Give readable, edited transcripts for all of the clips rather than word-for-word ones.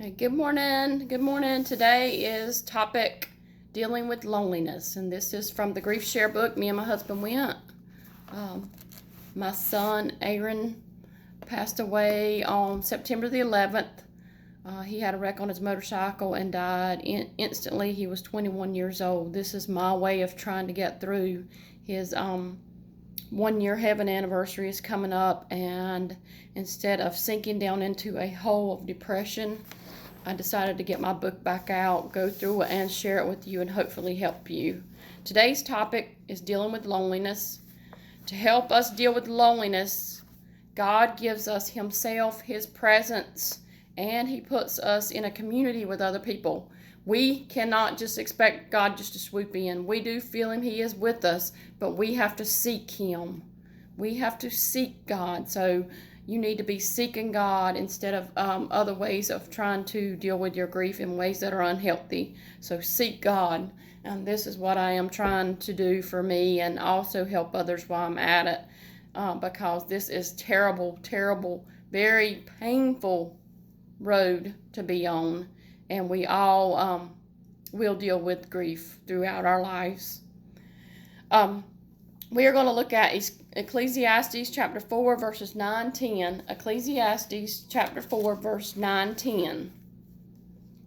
Hey, good morning. Good morning. Today is topic dealing with loneliness, and this is from the Griefshare book. Me and my husband went. My son Aaron passed away on September the 11th. He had a wreck on his motorcycle and died instantly. He was 21 years old. This is my way of trying to get through. His 1-year heaven anniversary is coming up, and instead of sinking down into a hole of depression, I decided to get my book back out, go through it, and share it with you and hopefully help you. Today's topic is dealing with loneliness. To help us deal with loneliness, God gives us Himself, His presence, and He puts us in a community with other people. We cannot just expect God just to swoop in. We do feel Him, He is with us, but we have to seek Him. We have to seek God. So you need to be seeking God instead of other ways of trying to deal with your grief in ways that are unhealthy. So seek God. And this is what I am trying to do for me and also help others while I'm at it. Because this is terrible, terrible, very painful road to be on. And we all will deal with grief throughout our lives. We are going to look at Ecclesiastes chapter 4, verses 9-10. Ecclesiastes chapter 4, verse 9-10.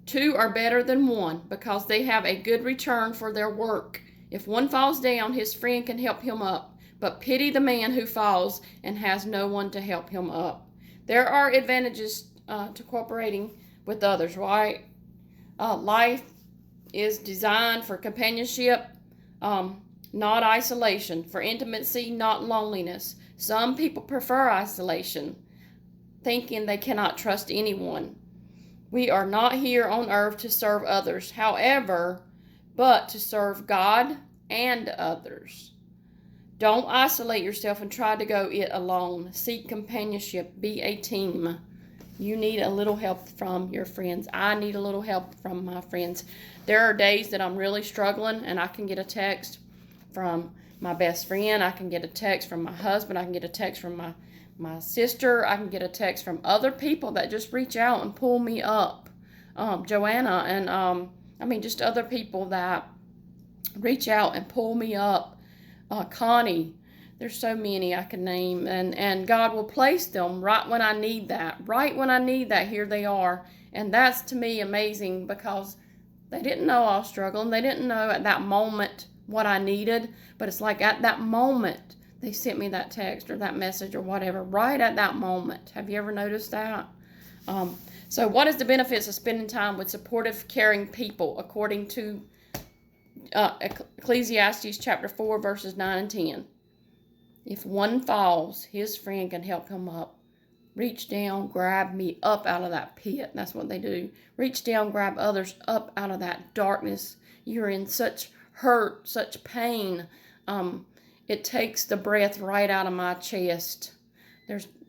Two are better than one because they have a good return for their work. If one falls down, his friend can help him up. But pity the man who falls and has no one to help him up. There are advantages to cooperating with others, right? Life is designed for companionship, not isolation, for intimacy, not loneliness. Some people prefer isolation, thinking they cannot trust anyone. We are not here on earth to serve others, however, but to serve God and others. Don't isolate yourself and try to go it alone. Seek companionship. Be a team. You need a little help from your friends. I need a little help from my friends. There are days that I'm really struggling and I can get a text from my best friend. I can get a text from my husband. I can get a text from my sister. I can get a text from other people that just reach out and pull me up. Joanna and just other people that reach out and pull me up. Connie. There's so many I can name, and God will place them right when I need that. Right when I need that, here they are. And that's, to me, amazing because they didn't know I was struggling. They didn't know at that moment what I needed, but it's like at that moment, they sent me that text or that message or whatever, right at that moment. Have you ever noticed that? So what is the benefits of spending time with supportive, caring people, according to Ecclesiastes chapter 4, verses 9 and 10? If one falls, his friend can help him up. Reach down, grab me up out of that pit. That's what they do. Reach down, grab others up out of that darkness. You're in such hurt, such pain. It takes the breath right out of my chest.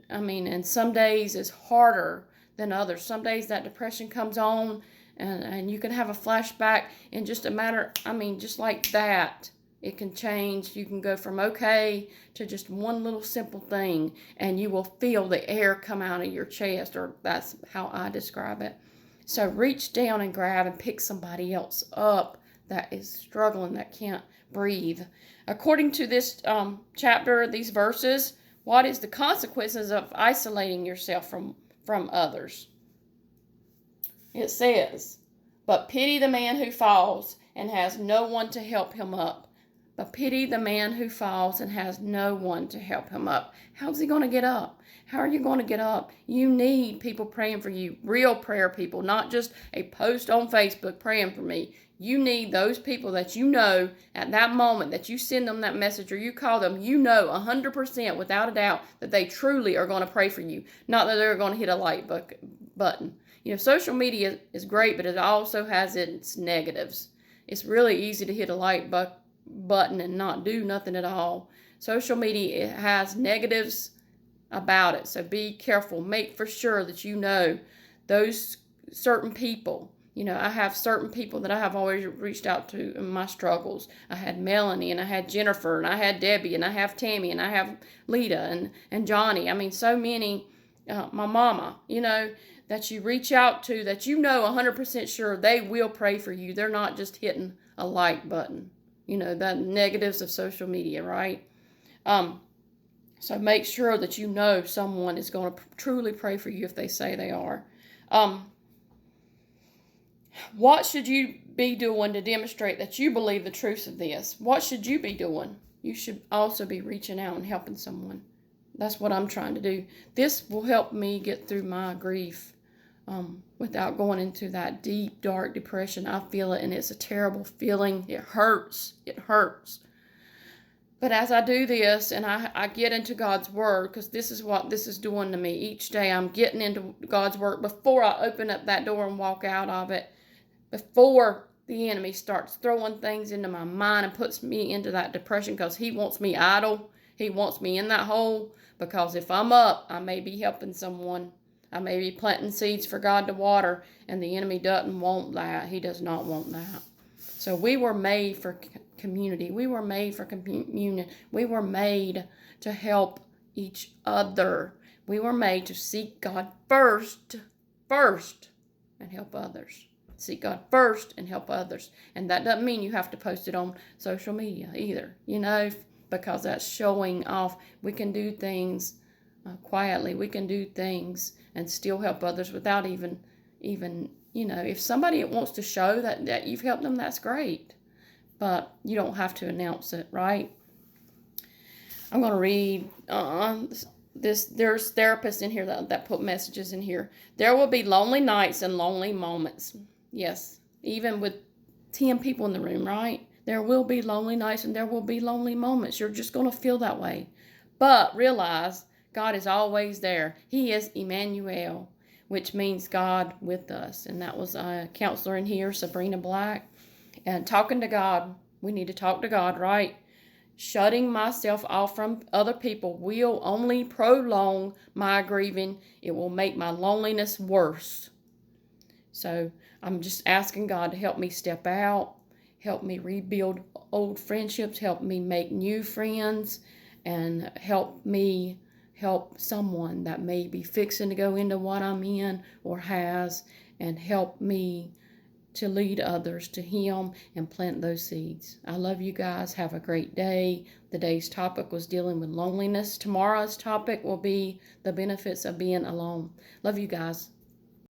And some days is harder than others. Some days that depression comes on and you can have a flashback in just a matter, just like that. It can change. You can go from okay to just one little simple thing, and you will feel the air come out of your chest, or that's how I describe it. So reach down and grab and pick somebody else up that is struggling, that can't breathe. According to this chapter, these verses, what is the consequences of isolating yourself from others? It says, but pity the man who falls and has no one to help him up. But pity the man who falls and has no one to help him up. How's he going to get up? How are you going to get up? You need people praying for you, real prayer people, not just a post on Facebook praying for me. You need those people that you know at that moment that you send them that message or you call them, 100% without a doubt that they truly are going to pray for you, not that they're going to hit a like button. Social media is great, but it also has its negatives. It's really easy to hit a like button and not do nothing at all. Social media has negatives about it, so be careful. Make for sure that you know those certain people. I have certain people that I have always reached out to in my struggles. I had Melanie, and I had Jennifer, and I had Debbie, and I have Tammy, and I have Lita and Johnny. So many. My mama, that you reach out to that you know 100% sure they will pray for you. They're not just hitting a like button. You know, the negatives of social media, right? So make sure that you know someone is going to truly pray for you if they say they are. What should you be doing to demonstrate that you believe the truth of this? What should you be doing? You should also be reaching out and helping someone. That's what I'm trying to do. This will help me get through my grief without going into that deep, dark depression. I feel it, and it's a terrible feeling. It hurts. It hurts. But as I do this and I get into God's Word, because this is what this is doing to me each day, I'm getting into God's Word before I open up that door and walk out of it, before the enemy starts throwing things into my mind and puts me into that depression, because he wants me idle. He wants me in that hole, because if I'm up, I may be helping someone. I may be planting seeds for God to water, and the enemy doesn't want that. He does not want that. So we were made for community. We were made for communion. We were made to help each other. We were made to seek God first, and help others. Seek God first and help others. And that doesn't mean you have to post it on social media either, you know, because that's showing off. We can do things quietly. We can do things and still help others without even, you know, if somebody wants to show that you've helped them, that's great. But you don't have to announce it, right? I'm going to read there's therapists in here that put messages in here. There will be lonely nights and lonely moments. Yes, even with 10 people in the room, right? There will be lonely nights and there will be lonely moments. You're just going to feel that way. But realize God is always there. He is Emmanuel, which means God with us. And that was a counselor in here, Sabrina Black. And talking to God, we need to talk to God, right? Shutting myself off from other people will only prolong my grieving. It will make my loneliness worse. So I'm just asking God to help me step out, help me rebuild old friendships, help me make new friends, and help me help someone that may be fixing to go into what I'm in or has, and help me to lead others to Him and plant those seeds. I love you guys. Have a great day. The day's topic was dealing with loneliness. Tomorrow's topic will be the benefits of being alone. Love you guys.